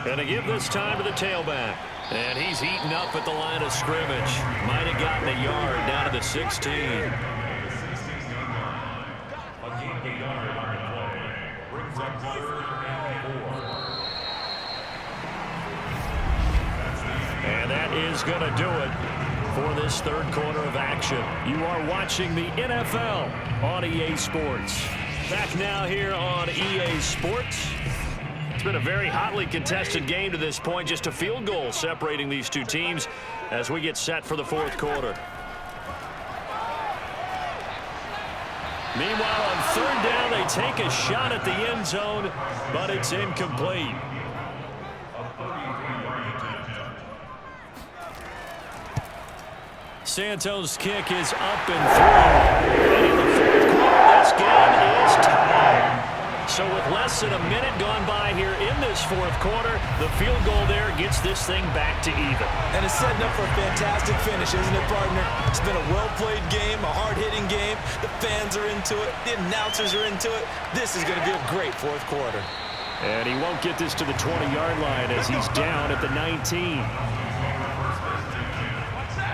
And a give this time to the tailback. And he's eaten up at the line of scrimmage. Might have gotten a yard down to the 16. And that is going to do it for this 3rd quarter of action. You are watching the NFL on EA Sports. Back now here on EA Sports. It's been a very hotly contested game to this point. Just a field goal separating these two teams as we get set for the fourth quarter. Meanwhile, on third down, they take a shot at the end zone, but it's incomplete. Santos' kick is up and through. And in the fourth quarter, this game is tied. So with less than a minute gone by here in this fourth quarter, the field goal there gets this thing back to even. And it's setting up for a fantastic finish, isn't it, partner? It's been a well-played game, a hard-hitting game. The fans are into it. The announcers are into it. This is going to be a great fourth quarter. And he won't get this to the 20-yard line as he's down at the 19.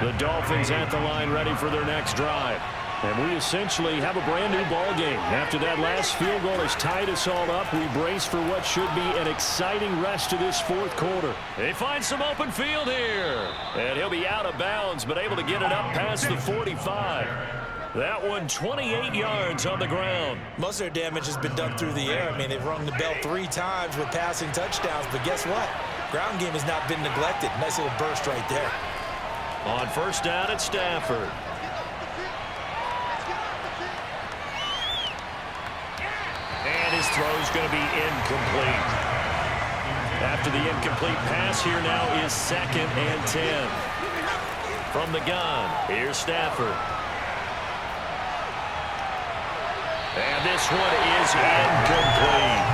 The Dolphins at the line ready for their next drive. And we essentially have a brand-new ball game. After that last field goal has tied us all up, we brace for what should be an exciting rest to this fourth quarter. They find some open field here. And he'll be out of bounds, but able to get it up past the 45. That one 28 yards on the ground. Most of their damage has been done through the air. I mean, they've rung the bell 3 times with passing touchdowns, but guess what? Ground game has not been neglected. Nice little burst right there. On first down at Stafford. And his throw is going to be incomplete. After the incomplete pass, here now is 2nd and 10. From the gun, here's Stafford. And this one is incomplete.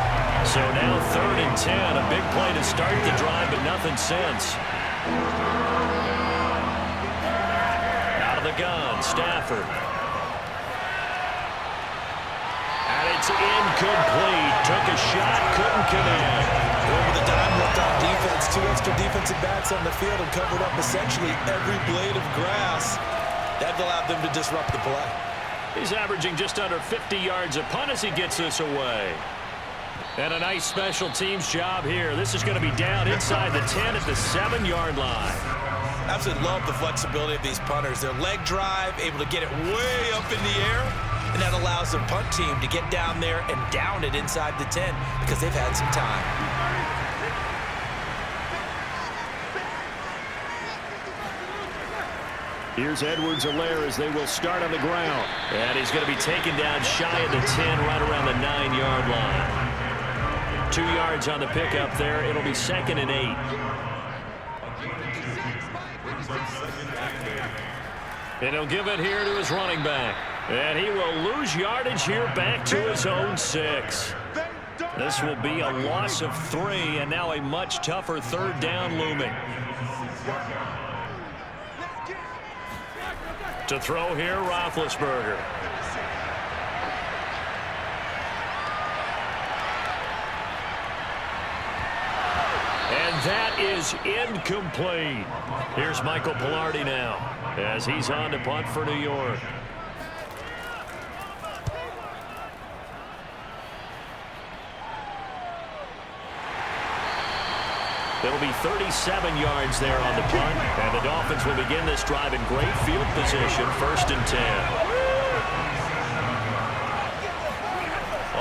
So now 3rd and 10. A big play to start the drive, but nothing since. Out of the gun, Stafford. And it's incomplete. Took a shot, couldn't connect. With a dime left on defense, 2 extra defensive backs on the field and covered up essentially every blade of grass. That allowed them to disrupt the play. He's averaging just under 50 yards a punt as he gets this away. And a nice special teams job here. This is going to be down inside the 10 at the 7-yard line. Absolutely love the flexibility of these punters. Their leg drive, able to get it way up in the air, and that allows the punt team to get down there and down it inside the 10 because they've had some time. Here's Edwards-Helaire as they will start on the ground. And he's going to be taken down shy of the 10, right around the 9-yard line. 2 yards on the pickup there. It'll be 2nd and 8. And he'll give it here to his running back. And he will lose yardage here back to his own 6. This will be a loss of 3, and now a much tougher 3rd down looming. To throw here, Roethlisberger. And that is incomplete. Here's Michael Pilardi now as he's on to punt for New York. It'll be 37 yards there on the punt, and the Dolphins will begin this drive in great field position, 1st and 10.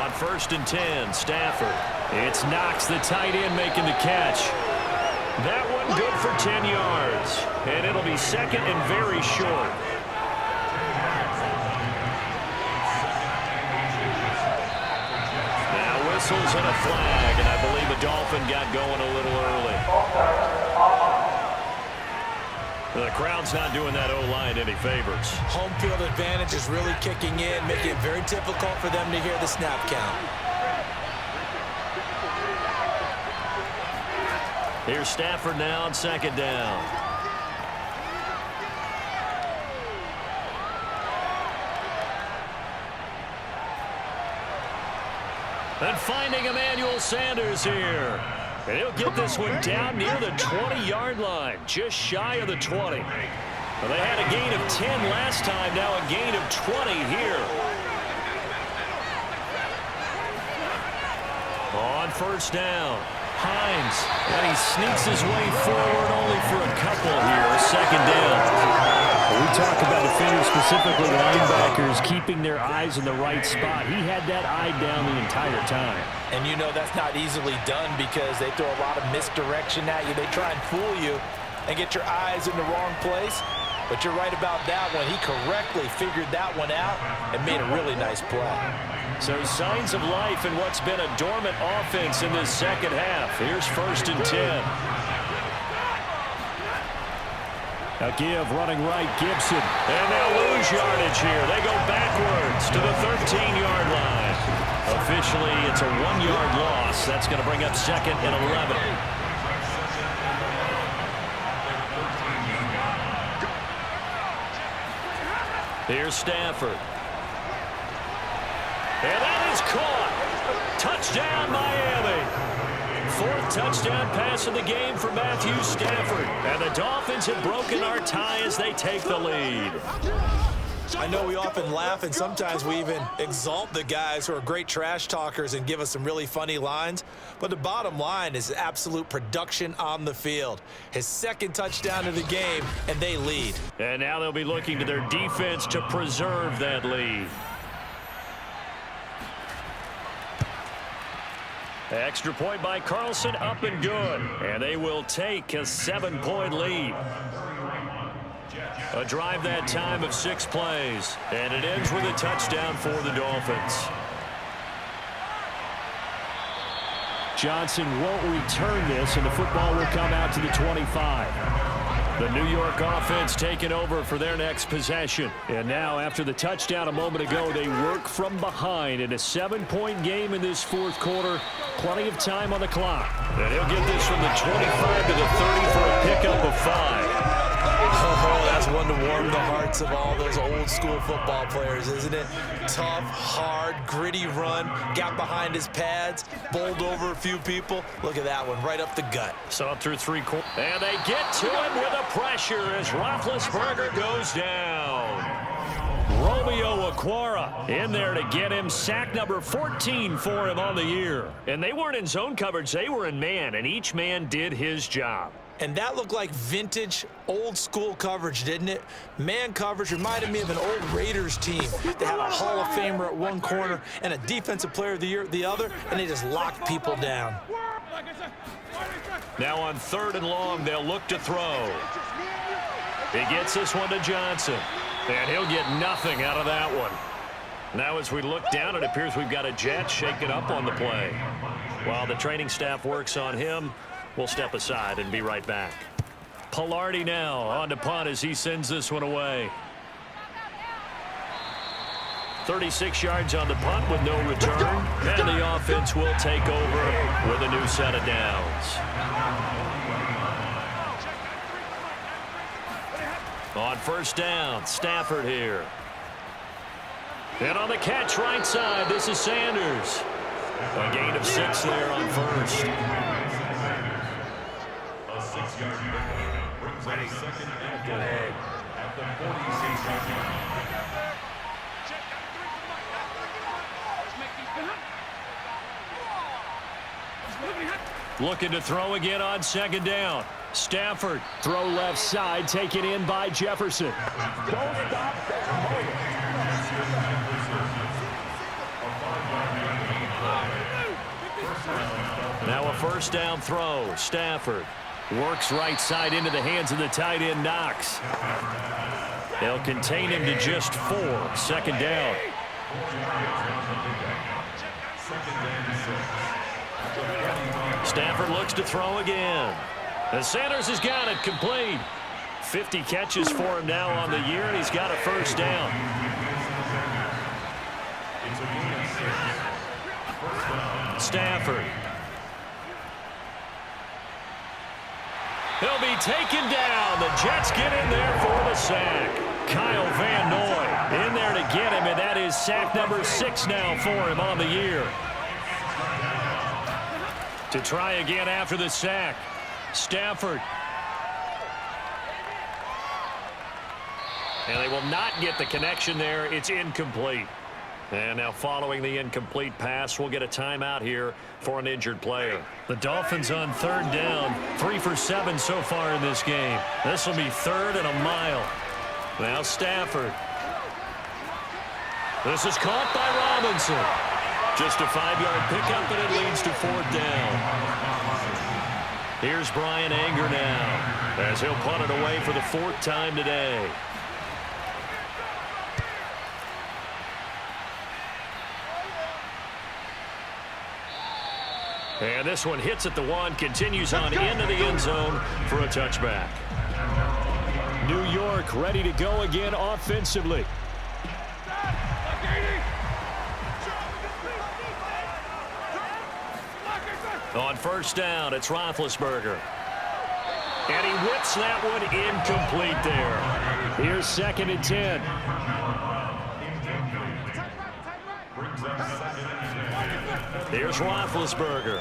On 1st and 10, Stafford. It's Knox, the tight end, making the catch. That one good for 10 yards, and it'll be 2nd and very short. Now whistles and a flag, and I believe a Dolphin got going a little early. The crowd's not doing that O-line any favors. Home field advantage is really kicking in, making it very difficult for them to hear the snap count. Here's Stafford now on 2nd down. And finding Emmanuel Sanders here. And he'll get this one down near the 20-yard line, just shy of the 20. Well, they had a gain of 10 last time, now a gain of 20 here. On 1st down, Hines, and he sneaks his way forward only for a couple here, 2nd down. We talk about the defenders, specifically linebackers, keeping their eyes in the right spot. He had that eye down the entire time. And you know that's not easily done because they throw a lot of misdirection at you. They try and fool you and get your eyes in the wrong place. But you're right about that one. He correctly figured that one out and made a really nice play. So signs of life in what's been a dormant offense in this second half. Here's 1st and 10. A give running right, Gibson. And they'll lose yardage here. They go backwards to the 13-yard line. Officially, it's a 1-yard loss. That's going to bring up 2nd and 11. Here's Stafford. And that is caught. Touchdown, Miami. 4th touchdown pass of the game for Matthew Stafford. And the Dolphins have broken our tie as they take the lead. I know we often laugh and sometimes we even exalt the guys who are great trash talkers and give us some really funny lines. But the bottom line is absolute production on the field. His 2nd touchdown of the game, and they lead. And now they'll be looking to their defense to preserve that lead. Extra point by Carlson, up and good. And they will take a 7-point lead. A drive that time of 6 plays. And it ends with a touchdown for the Dolphins. Johnson won't return this, and the football will come out to the 25. The New York offense taking over for their next possession. And now, after the touchdown a moment ago, they work from behind in a 7-point game in this 4th quarter. Plenty of time on the clock. And he'll get this from the 25 to the 30 for a pickup of 5. Oh, that's one to warm the hearts of all those old school football players, isn't it? Tough, hard, gritty run, got behind his pads, bowled over a few people. Look at that one, right up the gut. So up through 3 quarters. And they get to him with a pressure as Roethlisberger goes down. Romeo Okwara in there to get him. Sack number 14 for him on the year. And they weren't in zone coverage, they were in man, and each man did his job. And that looked like vintage, old-school coverage, didn't it? Man coverage reminded me of an old Raiders team. They had a Hall of Famer at one corner and a Defensive Player of the Year at the other, and they just locked people down. Now on 3rd and long, they'll look to throw. He gets this one to Johnson, and he'll get nothing out of that one. Now as we look down, it appears we've got a Jet shaken up on the play. While the training staff works on him, we'll step aside and be right back. Pilardi now on to punt as he sends this one away. 36 yards on the punt with no return. And the offense will take over with a new set of downs. On 1st down, Stafford here. And on the catch right side, this is Sanders. A gain of 6 there on 1st. A 6-yard pickup brings up a 2nd and goal at the 46-yard line. Looking to throw again on 2nd down. Stafford, throw left side, taken in by Jefferson. Now a 1st down throw. Stafford works right side into the hands of the tight end, Knox. They'll contain him to just 4. 2nd down. Stafford looks to throw again. And Sanders has got it complete. 50 catches for him now on the year, and he's got a 1st down. Stafford. He'll be taken down. The Jets get in there for the sack. Kyle Van Noy in there to get him, and that is sack number 6 now for him on the year. To try again after the sack. Stafford. And they will not get the connection there. It's incomplete. And now following the incomplete pass, we'll get a timeout here for an injured player. The Dolphins on 3rd down. 3 for 7 so far in this game. This will be 3rd and a mile. Now Stafford. This is caught by Robinson. Just a 5-yard pickup, and it leads to 4th down. Here's Brian Anger now, as he'll punt it away for the 4th time today. And this one hits at the 1, continues on into the end zone for a touchback. New York ready to go again offensively. On 1st down, it's Roethlisberger. And he whips that one incomplete there. Here's 2nd and 10. Here's Roethlisberger.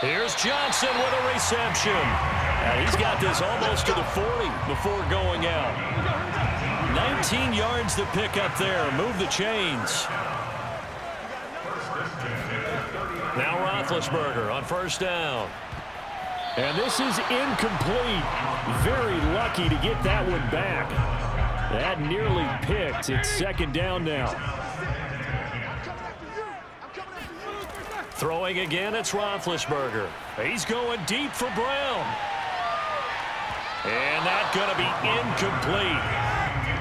Here's Johnson with a reception. And he's got this almost to the 40 before going out. 19 yards to pick up there. Move the chains. Now Roethlisberger on 1st down. And this is incomplete. Very lucky to get that one back. That nearly picked. It's 2nd down now. Throwing again, it's Roethlisberger. He's going deep for Brown. And that's going to be incomplete.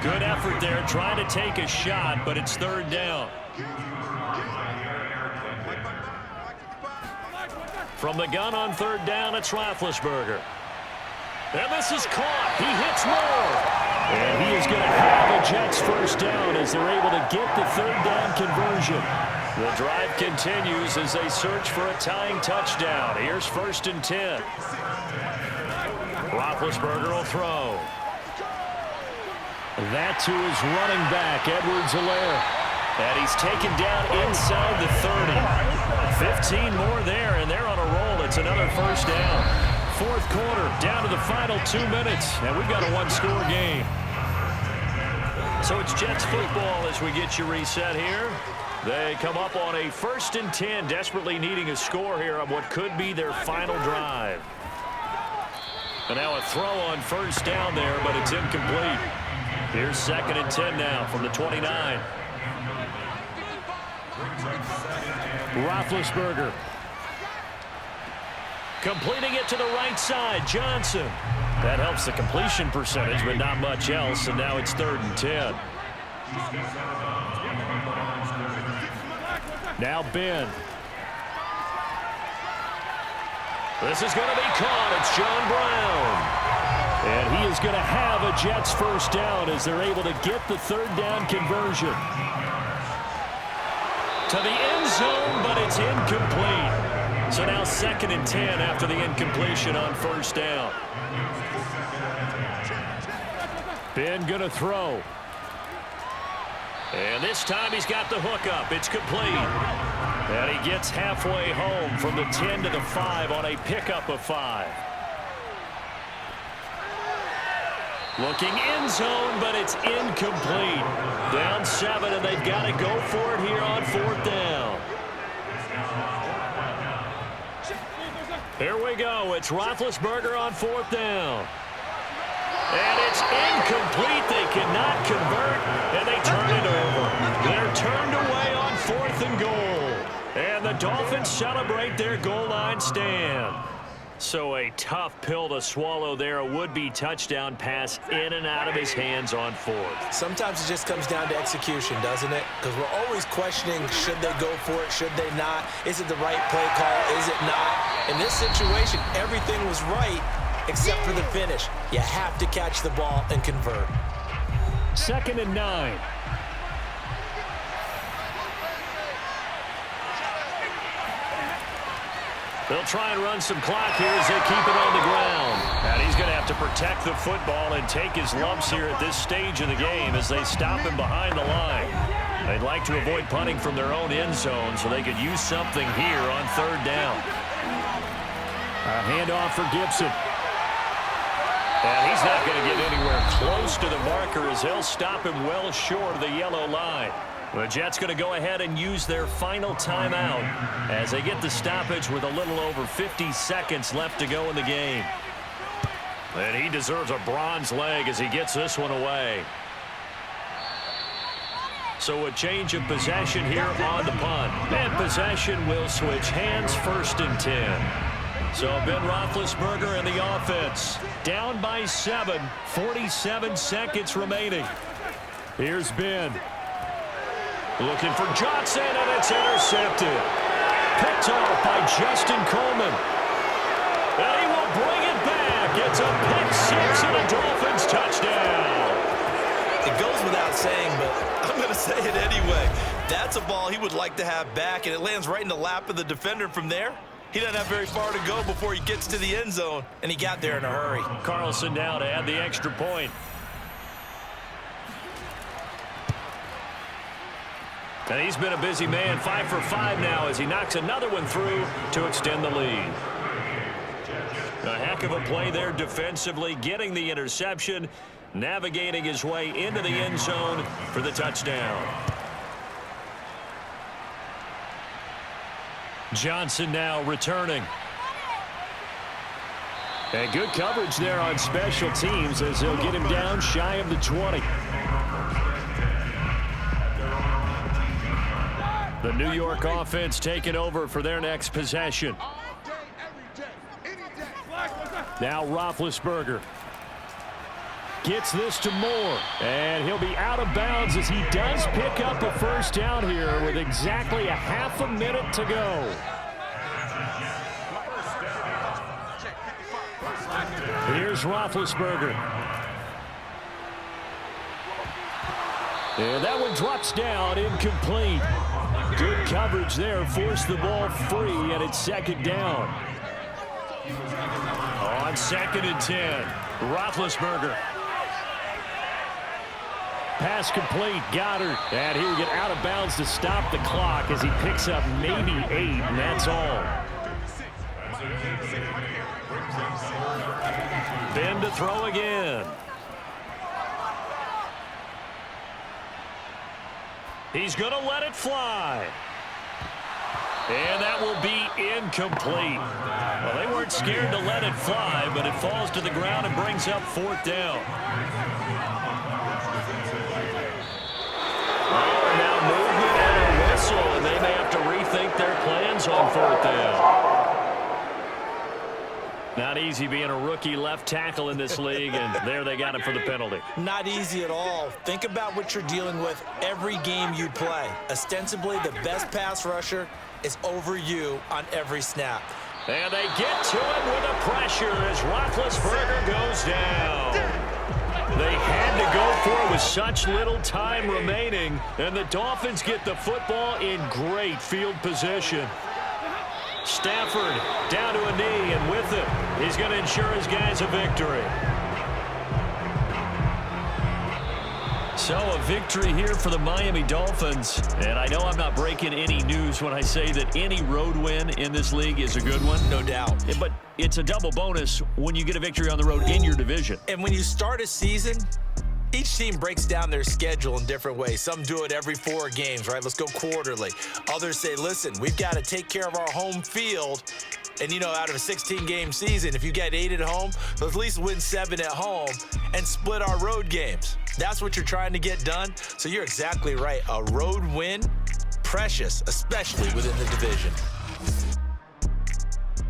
Good effort there trying to take a shot, but it's 3rd down. From the gun on 3rd down, it's Roethlisberger. And this is caught. He hits more. And he is going to have a Jets 1st down as they're able to get the 3rd down conversion. The drive continues as they search for a tying touchdown. Here's 1st and 10. Roethlisberger will throw. That to his running back, Edwards-Helaire. And he's taken down inside the 30. 15 more there, and they're on a roll. It's another 1st down. 4th quarter, down to the final 2 minutes, and we've got a 1-score game. So it's Jets football as we get you reset here. They come up on a 1st and 10, desperately needing a score here on what could be their final drive. And now a throw on 1st down there, but it's incomplete. Here's 2nd and 10 now from the 29. Roethlisberger. Completing it to the right side, Johnson. That helps the completion percentage, but not much else, and now it's 3rd and 10. Now Ben. This is going to be caught. It's John Brown. And he is going to have a Jets 1st down as they're able to get the 3rd down conversion. To the end zone, but it's incomplete. So now 2nd and 10 after the incompletion on 1st down. Ben going to throw. And this time he's got the hook up. It's complete. And he gets halfway home from the 10 to the 5 on a pickup of 5. Looking end zone, but it's incomplete. Down 7, and they've got to go for it here on 4th down. Here we go. It's Roethlisberger on 4th down. And it's incomplete. They cannot convert, and they turn it over. They're turned away on 4th and goal. And the Dolphins celebrate their goal line stand. So a tough pill to swallow there. A would-be touchdown pass in and out of his hands on 4th. Sometimes it just comes down to execution, doesn't it? Because we're always questioning, should they go for it, should they not? Is it the right play call, is it not? In this situation, everything was right except for the finish. You have to catch the ball and convert. 2nd and 9. They'll try and run some clock here as they keep it on the ground. And he's going to have to protect the football and take his lumps here at this stage of the game as they stop him behind the line. They'd like to avoid punting from their own end zone so they could use something here on 3rd down. A handoff for Gibson. And he's not going to get anywhere close to the marker as they'll stop him well short of the yellow line. The Jets going to go ahead and use their final timeout as they get the stoppage with a little over 50 seconds left to go in the game. And he deserves a bronze leg as he gets this one away. So a change of possession here on the punt. And possession will switch hands, 1st and 10. So Ben Roethlisberger and the offense down by 7, 47 seconds remaining. Here's Ben. Looking for Johnson, and it's intercepted. Picked off by Justin Coleman. And he will bring it back. It's a pick 6 and a Dolphins touchdown. It goes without saying, but I'm going to say it anyway. That's a ball he would like to have back, and it lands right in the lap of the defender from there. He doesn't have very far to go before he gets to the end zone, and he got there in a hurry. Carlson now to add the extra point. And he's been a busy man, 5 for 5 now as he knocks another one through to extend the lead. A heck of a play there defensively, getting the interception, navigating his way into the end zone for the touchdown. Johnson now returning. And good coverage there on special teams as they'll get him down shy of the 20. The New York offense taking over for their next possession. Now Roethlisberger gets this to Moore, and he'll be out of bounds as he does pick up a first down here with exactly a half a minute to go. Here's Roethlisberger. And that one drops down, incomplete. Good coverage there, forced the ball free, and it's 2nd down. On 2nd and 10, Roethlisberger. Pass complete, Goddard. And he will get out of bounds to stop the clock as he picks up maybe 8, and that's all. Ben to throw again. He's going to let it fly. And that will be incomplete. Well, they weren't scared to let it fly, but it falls to the ground and brings up 4th down. Oh, now movement and a whistle, and they may have to rethink their plans on 4th down. Not easy being a rookie left tackle in this league, and there they got him for the penalty. Not easy at all. Think about what you're dealing with every game you play. Ostensibly, the best pass rusher is over you on every snap. And they get to it with the pressure as Roethlisberger goes down. They had to go for it with such little time remaining, and the Dolphins get the football in great field position. Stafford down to a knee, and with it, he's going to ensure his guys a victory. So a victory here for the Miami Dolphins. And I know I'm not breaking any news when I say that any road win in this league is a good one. No doubt. But it's a double bonus when you get a victory on the road in your division. And when you start a season, each team breaks down their schedule in different ways. Some do it every 4 games, right? Let's go quarterly. Others say, listen, we've got to take care of our home field. And, you know, out of a 16-game season, if you get 8 at home, let's at least win 7 at home and split our road games. That's what you're trying to get done. So you're exactly right. A road win, precious, especially within the division.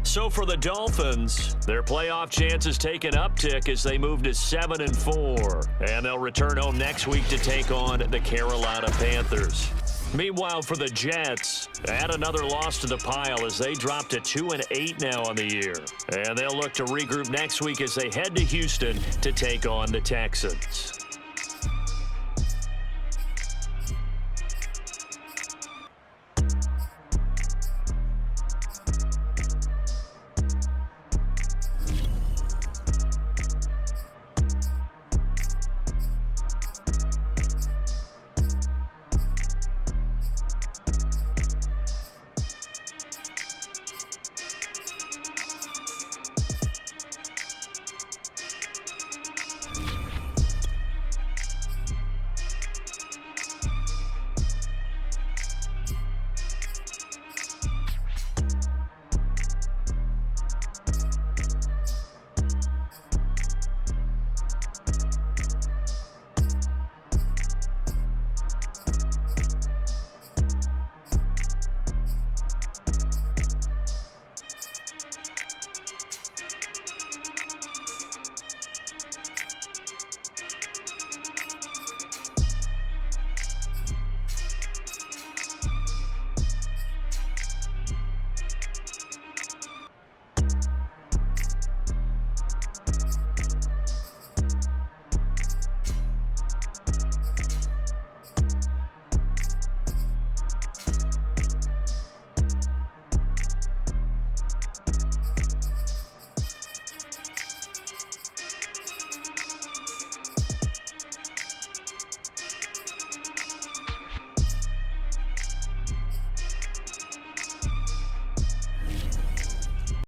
So for the Dolphins, their playoff chances take an uptick as they move to 7-4. And they'll return home next week to take on the Carolina Panthers. Meanwhile, for the Jets, add another loss to the pile as they drop to 2-8 now on the year. And they'll look to regroup next week as they head to Houston to take on the Texans.